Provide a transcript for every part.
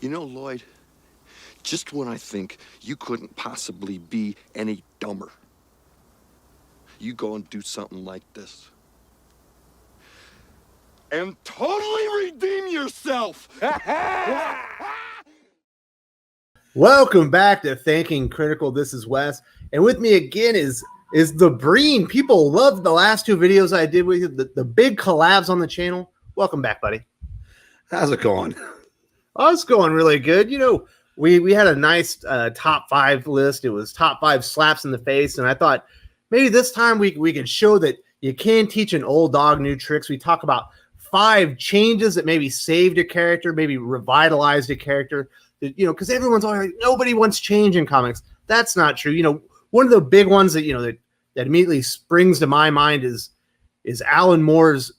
You know, Lloyd, just when I think you couldn't possibly be any dumber, you go and do something like this. And totally redeem yourself! Welcome back to Thinking Critical. This is Wes, and with me again is the Breen. People loved the last two videos I did with you, the big collabs on the channel. Welcome back, buddy. How's it going? Oh, it's going really good. You know, we had a nice top 5 list. It was top 5 slaps in the face, and I thought maybe this time we could show that you can teach an old dog new tricks. We talk about 5 changes that maybe saved a character, maybe revitalized a character. You know, because everyone's always like, nobody wants change in comics. That's not true. You know, one of the big ones that that immediately springs to my mind is Alan Moore's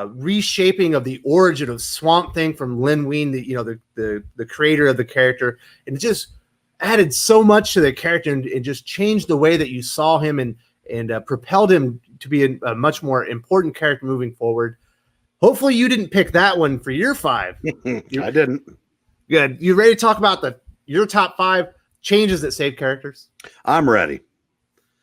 reshaping of the origin of Swamp Thing from Len Wein, the creator of the character, and it just added so much to the character and just changed the way that you saw him and propelled him to be a much more important character moving forward. Hopefully, you didn't pick that one for your 5. I didn't. Good. You ready to talk about your top 5 changes that save characters? I'm ready.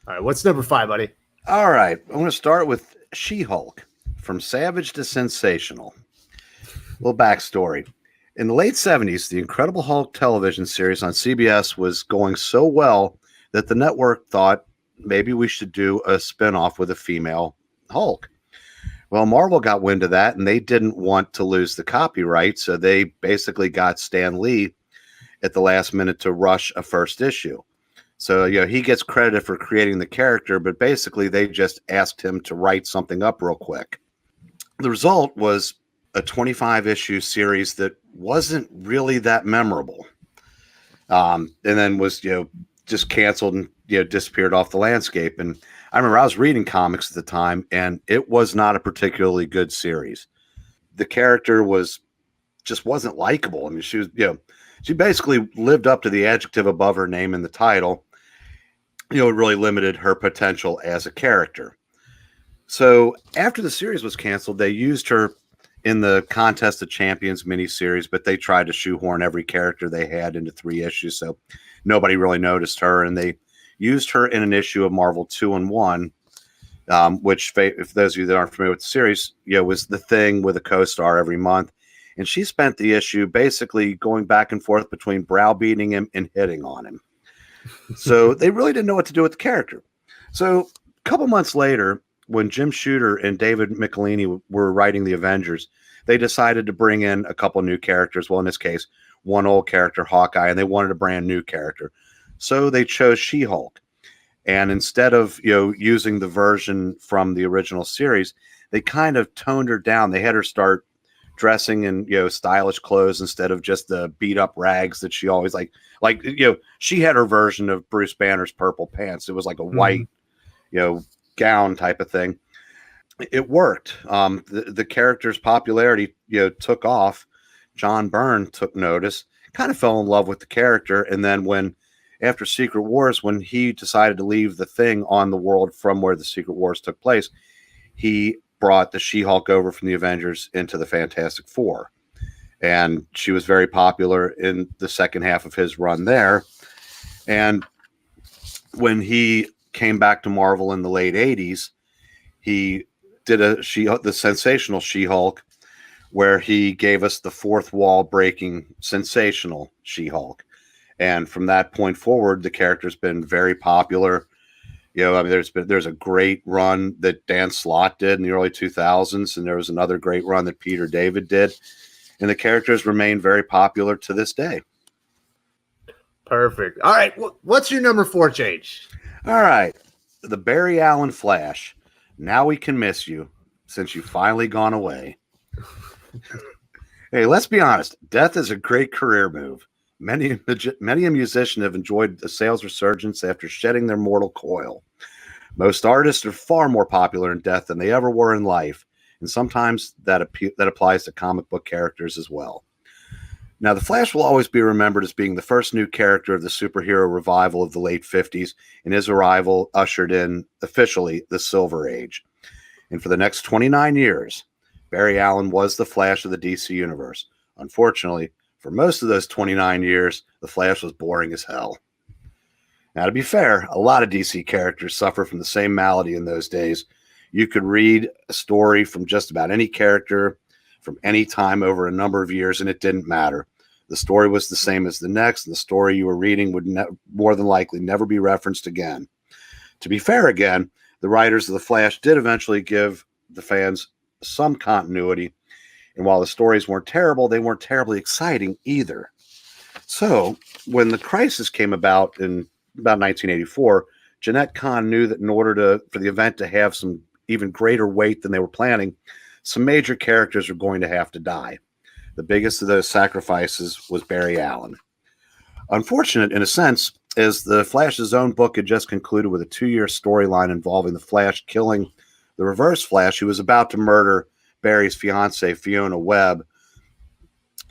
All right. What's number 5, buddy? All right. I'm going to start with SheHulk, from Savage to Sensational. Little backstory. In the late 70s, the Incredible Hulk television series on CBS was going so well that the network thought maybe we should do a spinoff with a female Hulk. Well, Marvel got wind of that, and they didn't want to lose the copyright, so they basically got Stan Lee at the last minute to rush a first issue. So, he gets credited for creating the character, but basically they just asked him to write something up real quick. The result was a 25-issue series that wasn't really that memorable, and then was, just canceled and, disappeared off the landscape. And I remember I was reading comics at the time, and it was not a particularly good series. The character just wasn't likable. I mean, she was, she basically lived up to the adjective above her name in the title. It really limited her potential as a character. So after the series was canceled, they used her in the Contest of Champions miniseries, but they tried to shoehorn every character they had into 3 issues, so nobody really noticed her, and they used her in an issue of Marvel 2-in-1, which, if those of you that aren't familiar with the series, was the Thing with a co-star every month. And she spent the issue basically going back and forth between browbeating him and hitting on him. So they really didn't know what to do with the character. So a couple months later, when Jim Shooter and David Michelinie were writing the Avengers, they decided to bring in a couple new characters. Well, in this case, one old character, Hawkeye, and they wanted a brand new character. So they chose SheHulk. And instead of, using the version from the original series, they kind of toned her down. They had her start dressing in, stylish clothes instead of just the beat up rags that she always she had her version of Bruce Banner's purple pants. It was like a white, gown type of thing. It worked. The character's popularity, took off. John Byrne took notice, kind of fell in love with the character. And then after Secret Wars, when he decided to leave the Thing on the world from where the Secret Wars took place, he brought the SheHulk over from the Avengers into the Fantastic Four. And she was very popular in the second half of his run there. And when he came back to Marvel in the late 80s, he did the Sensational SheHulk, where he gave us the fourth wall breaking Sensational SheHulk. And from that point forward, the character's been very popular. There's a great run that Dan Slott did in the early 2000s, and there was another great run that Peter David did. And the characters remain very popular to this day. Perfect. All right. What's your number 4 change? All right. The Barry Allen Flash. Now we can miss you since you've finally gone away. Hey, let's be honest. Death is a great career move. Many a musician have enjoyed a sales resurgence after shedding their mortal coil. Most artists are far more popular in death than they ever were in life, and sometimes that applies to comic book characters as well. Now, the Flash will always be remembered as being the first new character of the superhero revival of the late 50s, and his arrival ushered in, officially, the Silver Age. And for the next 29 years, Barry Allen was the Flash of the DC Universe. Unfortunately, For most of those 29 years, The Flash was boring as hell. Now, to be fair, a lot of DC characters suffer from the same malady in those days. You could read a story from just about any character from any time over a number of years, and it didn't matter. The story was the same as the next, and the story you were reading would more than likely never be referenced again. To be fair again, the writers of The Flash did eventually give the fans some continuity, and while the stories weren't terrible, they weren't terribly exciting either. So, when the crisis came about in about 1984, Jeanette Kahn knew that in order for the event to have some even greater weight than they were planning, some major characters were going to have to die. The biggest of those sacrifices was Barry Allen. Unfortunate, in a sense, as the Flash's own book had just concluded with a 2-year storyline involving the Flash killing the Reverse Flash, who was about to murder Barry's fiancée, Fiona Webb,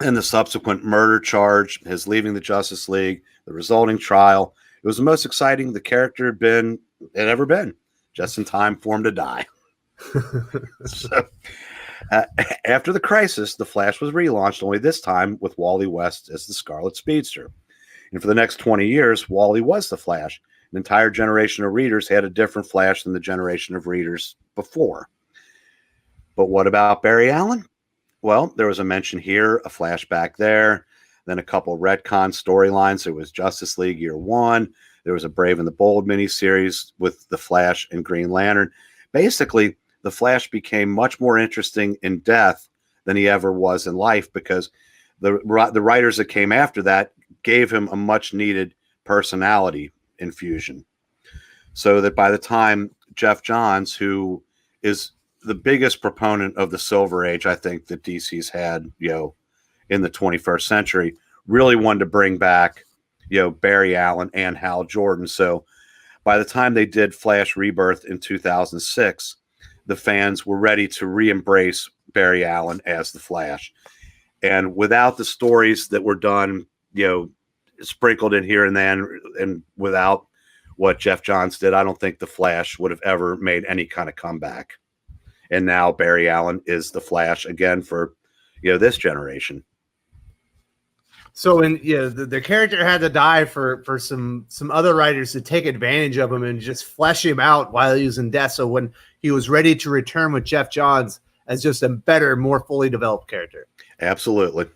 and the subsequent murder charge, his leaving the Justice League, the resulting trial. It was the most exciting the character had ever been, just in time for him to die. So, after the crisis, the Flash was relaunched, only this time with Wally West as the Scarlet Speedster. And for the next 20 years, Wally was the Flash. An entire generation of readers had a different Flash than the generation of readers before. But what about Barry Allen? Well, there was a mention here, a flashback there, then a couple retcon storylines. There was Justice League Year One. There was a Brave and the Bold miniseries with the Flash and Green Lantern. Basically, the Flash became much more interesting in death than he ever was in life, because the writers that came after that gave him a much needed personality infusion. So that by the time Geoff Johns, who is the biggest proponent of the Silver Age, I think, that DC's had, in the 21st century, really wanted to bring back, Barry Allen and Hal Jordan. So by the time they did Flash Rebirth in 2006, the fans were ready to re-embrace Barry Allen as the Flash. And without the stories that were done, sprinkled in here and then, and without what Geoff Johns did, I don't think the Flash would have ever made any kind of comeback. And now Barry Allen is the Flash again for, this generation. So the character had to die for some other writers to take advantage of him and just flesh him out while he was in death. So when he was ready to return with Geoff Johns as just a better, more fully developed character. Absolutely.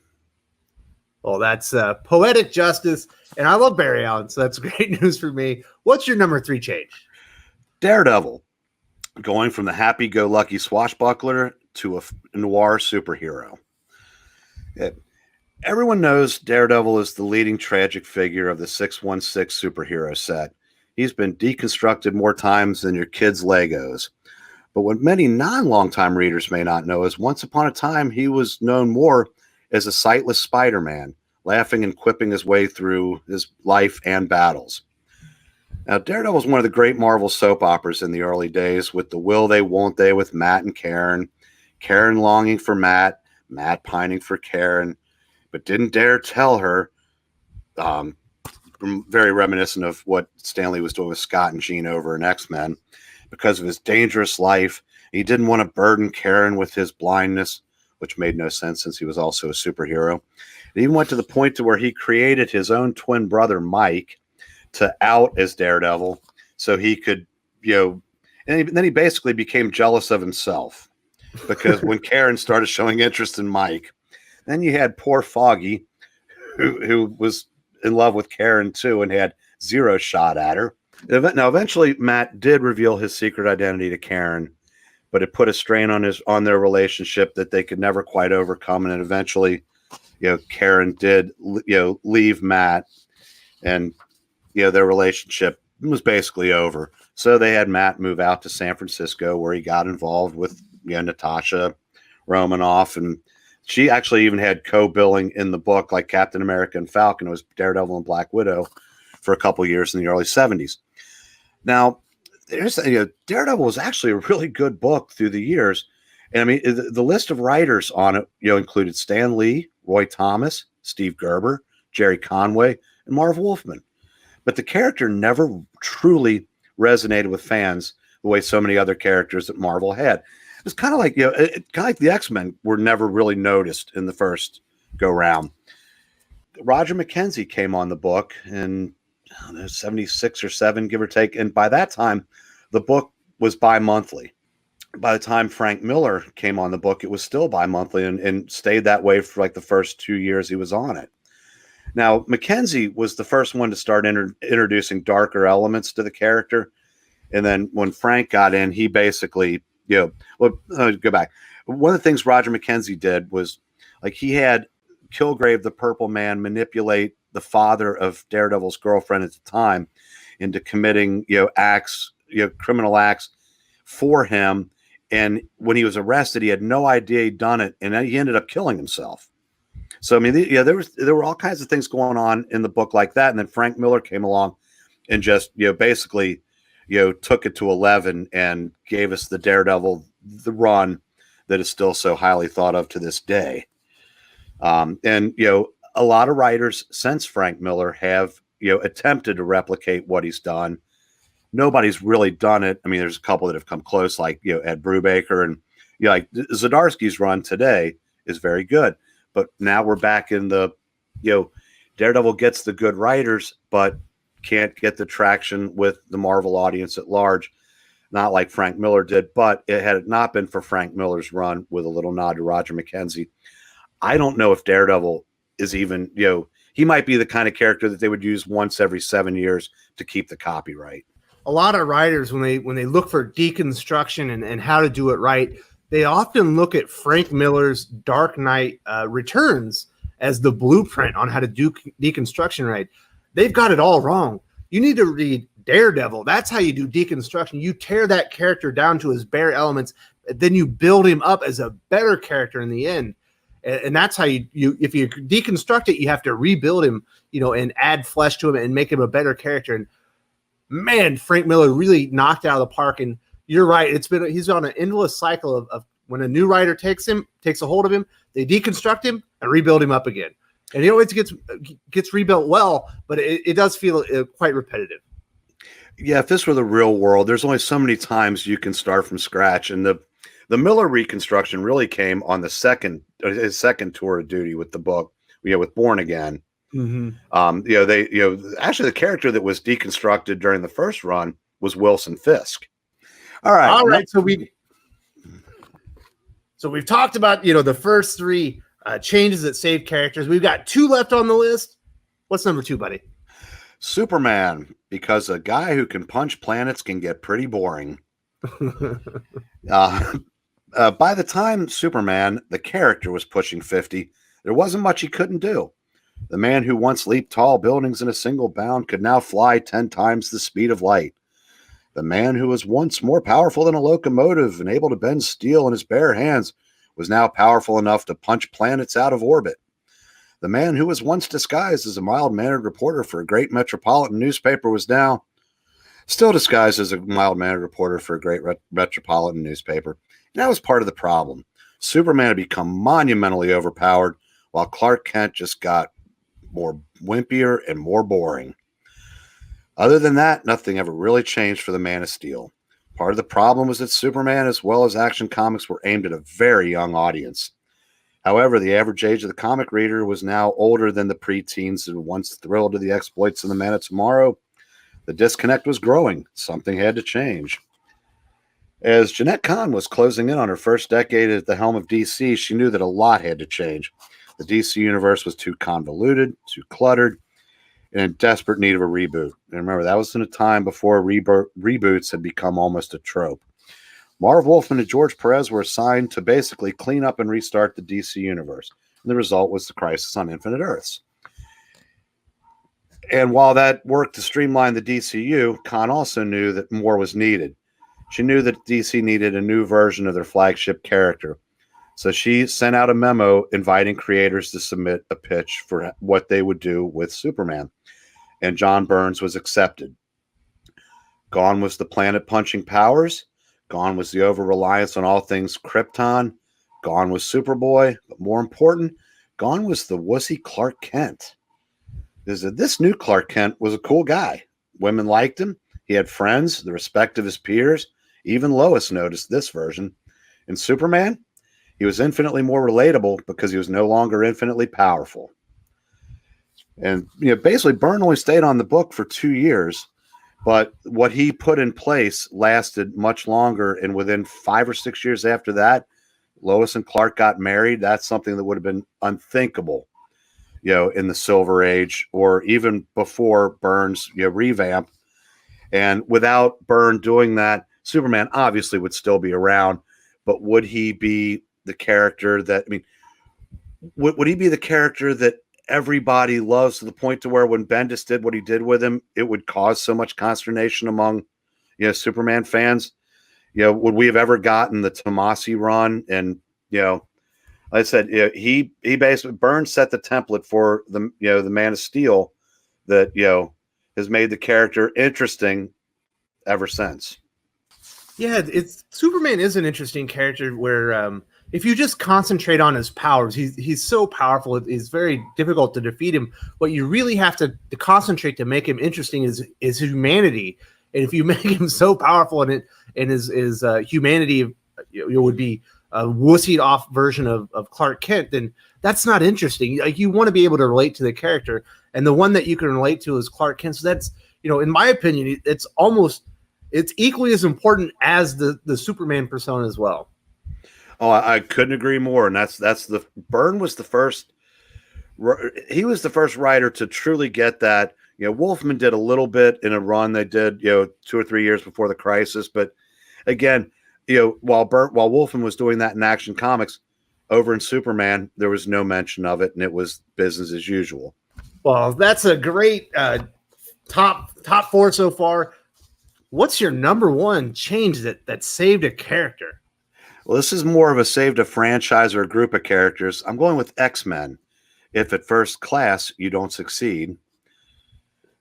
Well, that's poetic justice, and I love Barry Allen, so that's great news for me. What's your number 3 change? Daredevil, going from the happy-go-lucky swashbuckler to a noir superhero. Everyone knows Daredevil is the leading tragic figure of the 616 superhero set. He's been deconstructed more times than your kids' Legos. But what many non-longtime readers may not know is once upon a time he was known more as a sightless Spider-Man, laughing and quipping his way through his life and battles. Now, Daredevil is one of the great Marvel soap operas in the early days, with the will they, won't they with Matt and Karen, Karen longing for Matt, Matt pining for Karen, but didn't dare tell her, very reminiscent of what Stanley was doing with Scott and Jean over in XMen, because of his dangerous life. He didn't want to burden Karen with his blindness, which made no sense since he was also a superhero. It even went to the point to where he created his own twin brother, Mike, to out as Daredevil so he could, and then he basically became jealous of himself, because when Karen started showing interest in Mike, then you had poor Foggy, who was in love with Karen too and had zero shot at her. Now, eventually, Matt did reveal his secret identity to Karen, but it put a strain on their relationship that they could never quite overcome. And eventually, Karen did, leave Matt, and their relationship was basically over. So they had Matt move out to San Francisco, where he got involved with Natasha Romanoff, and she actually even had co-billing in the book, like Captain America and Falcon. It was Daredevil and Black Widow for a couple years in the early 70s. Now, Daredevil was actually a really good book through the years. And I mean, the list of writers on it, included Stan Lee, Roy Thomas, Steve Gerber, Jerry Conway, and Marv Wolfman. But the character never truly resonated with fans the way so many other characters that Marvel had. It was kind of like, kind of like the X-Men were never really noticed in the first go round. Roger McKenzie came on the book in, I don't know, 76 or 7, give or take. And by that time, the book was bi-monthly. By the time Frank Miller came on the book, it was still bi-monthly and stayed that way for like the first 2 years he was on it. Now, McKenzie was the first one to start introducing darker elements to the character. And then when Frank got in, he basically, let me go back. One of the things Roger McKenzie did was, like, he had Kilgrave, the Purple Man, manipulate the father of Daredevil's girlfriend at the time into committing, acts, criminal acts for him. And when he was arrested, he had no idea he'd done it, and he ended up killing himself. So, I mean, there were all kinds of things going on in the book like that. And then Frank Miller came along and just, basically, took it to 11 and gave us the Daredevil, the run that is still so highly thought of to this day. And, a lot of writers since Frank Miller have, attempted to replicate what he's done. Nobody's really done it. I mean, there's a couple that have come close, like, Ed Brubaker, and, like Zdarsky's run today is very good. But now we're back in the, Daredevil gets the good writers, but can't get the traction with the Marvel audience at large. Not like Frank Miller did, but had it not been for Frank Miller's run with a little nod to Roger McKenzie, I don't know if Daredevil is even, he might be the kind of character that they would use once every 7 years to keep the copyright. A lot of writers, when they look for deconstruction and how to do it right, they often look at Frank Miller's Dark Knight Returns as the blueprint on how to do deconstruction right. They've got it all wrong. You need to read Daredevil. That's how you do deconstruction. You tear that character down to his bare elements, then you build him up as a better character in the end. And that's how you if you deconstruct it, you have to rebuild him, and add flesh to him and make him a better character. And man, Frank Miller really knocked out of the park. And you're right. He's on an endless cycle of when a new writer takes a hold of him, they deconstruct him and rebuild him up again. And he always gets rebuilt well, but it does feel quite repetitive. Yeah, if this were the real world, there's only so many times you can start from scratch. And the Miller reconstruction really came on his second tour of duty with the book, with Born Again. Mm-hmm. Actually the character that was deconstructed during the first run was Wilson Fisk. All right. So we've talked about, the first 3 changes that save characters. We've got 2 left on the list. What's number 2, buddy? Superman, because a guy who can punch planets can get pretty boring. By the time Superman, the character, was pushing 50, there wasn't much he couldn't do. The man who once leaped tall buildings in a single bound could now fly 10 times the speed of light. The man who was once more powerful than a locomotive and able to bend steel in his bare hands was now powerful enough to punch planets out of orbit. The man who was once disguised as a mild-mannered reporter for a great metropolitan newspaper was now still disguised as a mild-mannered reporter for a great metropolitan newspaper. And that was part of the problem. Superman had become monumentally overpowered, while Clark Kent just got more wimpier and more boring. Other than that, nothing ever really changed for the Man of Steel. Part of the problem was that Superman, as well as Action Comics, were aimed at a very young audience. However, the average age of the comic reader was now older than the preteens who once thrilled to the exploits of the Man of Tomorrow. The disconnect was growing. Something had to change. As Jeanette Kahn was closing in on her first decade at the helm of DC, she knew that a lot had to change. The DC universe was too convoluted, too cluttered, and in desperate need of a reboot. And remember, that was in a time before reboots had become almost a trope. Marv Wolfman and George Perez were assigned to basically clean up and restart the DC universe. And the result was the Crisis on Infinite Earths. And while that worked to streamline the DCU, Kahn also knew that more was needed. She knew that DC needed a new version of their flagship character. So she sent out a memo inviting creators to submit a pitch for what they would do with Superman. And John Byrne's was accepted. Gone was the planet-punching powers. Gone was the over-reliance on all things Krypton. Gone was Superboy. But more important, gone was the wussy Clark Kent. This new Clark Kent was a cool guy. Women liked him. He had friends, the respect of his peers. Even Lois noticed this version. In Superman, he was infinitely more relatable because he was no longer infinitely powerful. And basically Byrne only stayed on the book for 2 years, but what he put in place lasted much longer. And within 5 or 6 years after that, Lois and Clark got married. That's something that would have been unthinkable, in the Silver Age or even before Byrne's revamp. And without Byrne doing that, Superman obviously would still be around, but would he be the character that, would he be the character that everybody loves to the point to where when Bendis did what he did with him, it would cause so much consternation among, Superman fans? Would we have ever gotten the Tomasi run? And, like I said, he basically, Byrne set the template for the Man of Steel that, has made the character interesting ever since. Yeah, Superman is an interesting character where if you just concentrate on his powers, he's so powerful. It's very difficult to defeat him. What you really have to concentrate to make him interesting is humanity. And if you make him so powerful and his humanity would be a wussied off version of Clark Kent, then that's not interesting. Like, you want to be able to relate to the character, and the one that you can relate to is Clark Kent. So that's, in my opinion, it's equally as important as the Superman persona as well. Oh, I couldn't agree more. And that's Byrne was the first. He was the first writer to truly get that. Wolfman did a little bit in a run they did, 2 or 3 years before the Crisis. But again, while Wolfman was doing that in Action Comics, over in Superman, there was no mention of it, and it was business as usual. Well, that's a great top 4 so far. What's your number one change that saved a character? Well, this is more of a saved a franchise or a group of characters. I'm going with X-Men. If at first class you don't succeed.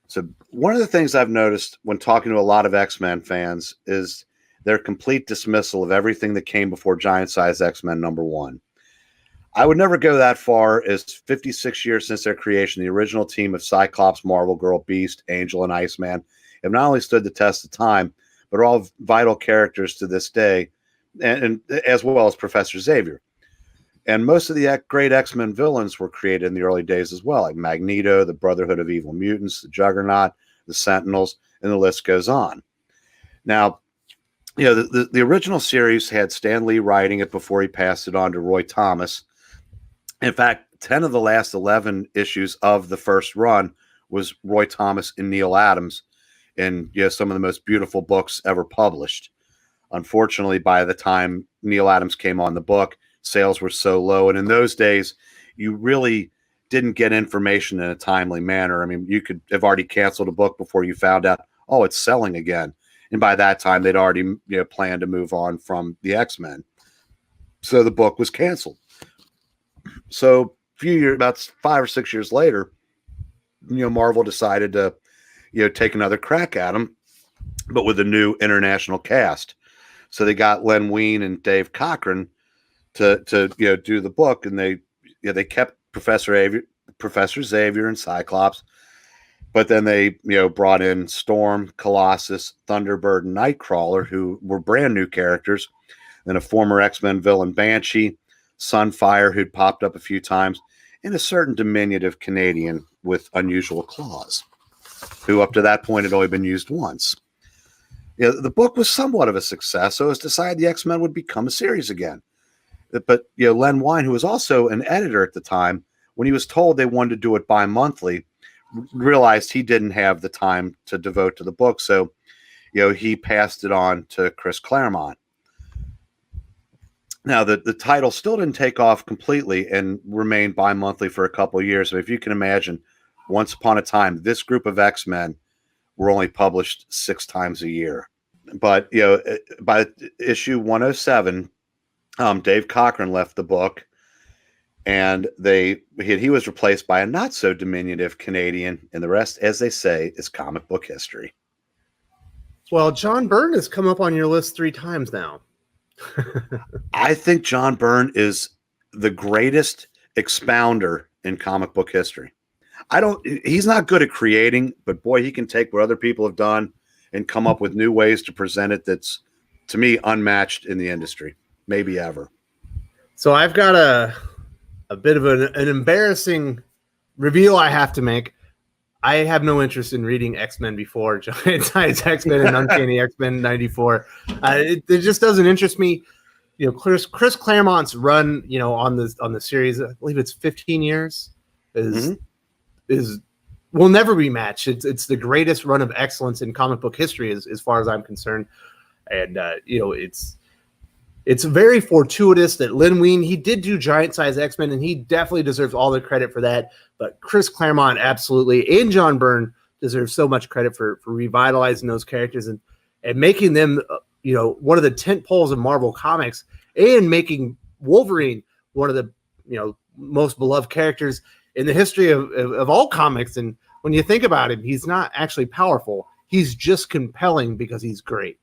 So one of the things I've noticed when talking to a lot of X-Men fans is their complete dismissal of everything that came before Giant Size X-Men #1. I would never go that far as 56 years since their creation, the original team of Cyclops, Marvel Girl, Beast, Angel, and Iceman have not only stood the test of time, but are all vital characters to this day, and as well as Professor Xavier. And most of the great X-Men villains were created in the early days as well, like Magneto, the Brotherhood of Evil Mutants, the Juggernaut, the Sentinels, and the list goes on. Now, the original series had Stan Lee writing it before he passed it on to Roy Thomas. In fact, 10 of the last 11 issues of the first run was Roy Thomas and Neil Adams in some of the most beautiful books ever published. Unfortunately, by the time Neil Adams came on the book, sales were so low. And in those days, you really didn't get information in a timely manner. You could have already canceled a book before you found out, oh, it's selling again. And by that time, they'd already planned to move on from the X-Men. So the book was canceled. So about 5 or 6 years later, Marvel decided to, take another crack at them, but with a new international cast. So they got Len Wein and Dave Cochran to do the book, and they kept Professor Xavier and Cyclops, but then they brought in Storm, Colossus, Thunderbird, and Nightcrawler, who were brand new characters, then a former X-Men villain, Banshee, Sunfire, who'd popped up a few times, and a certain diminutive Canadian with unusual claws, who up to that point had only been used once. The book was somewhat of a success, so it was decided the X-Men would become a series again. But Len Wein, who was also an editor at the time, when he was told they wanted to do it bi-monthly, realized he didn't have the time to devote to the book, so he passed it on to Chris Claremont. Now, the title still didn't take off completely and remained bi-monthly for a couple of years. So if you can imagine, once upon a time, this group of X-Men were only published 6 times a year. But, by issue 107, Dave Cochran left the book, and he was replaced by a not-so-diminutive Canadian, and the rest, as they say, is comic book history. Well, John Byrne has come up on your list 3 times now. I think John Byrne is the greatest expounder in comic book history. He's not good at creating, but boy, he can take what other people have done and come up with new ways to present it that's, to me, unmatched in the industry, maybe ever. So I've got a bit of an embarrassing reveal I have to make. I have no interest in reading X-Men before Giant Size X-Men and Uncanny X-Men 94. It just doesn't interest me. You know, Chris Claremont's run, you know, on the series, I believe it's 15 years, is will never be matched. It's the greatest run of excellence in comic book history, as far as I'm concerned. And you know, it's very fortuitous that Len Wein, he did do Giant Size X-Men, and he definitely deserves all the credit for that. But Chris Claremont absolutely, and John Byrne deserve so much credit for revitalizing those characters and making them, you know, one of the tent poles of Marvel Comics, and making Wolverine one of the, you know, most beloved characters in the history of all comics. And when you think about him, he's not actually powerful. He's just compelling because he's great.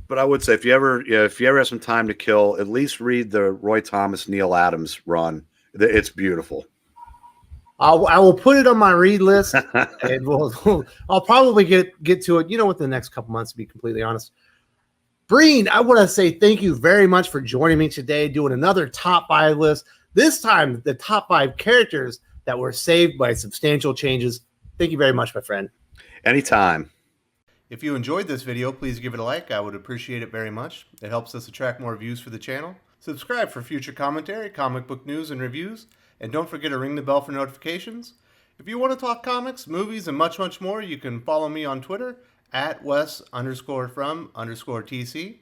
But I would say if you ever have some time to kill, at least read the Roy Thomas, Neil Adams run. It's beautiful. I will put it on my read list, and I'll probably get to it, you know, within the next couple months, to be completely honest. Breen, I want to say thank you very much for joining me today, doing another top 5 list. This time, the top 5 characters that were saved by substantial changes. Thank you very much, my friend. Anytime. If you enjoyed this video, please give it a like. I would appreciate it very much. It helps us attract more views for the channel. Subscribe for future commentary, comic book news, and reviews. And don't forget to ring the bell for notifications. If you want to talk comics, movies, and much, much more, you can follow me on Twitter at Wes_from_TC.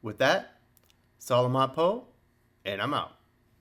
With that, Salamat Po, and I'm out.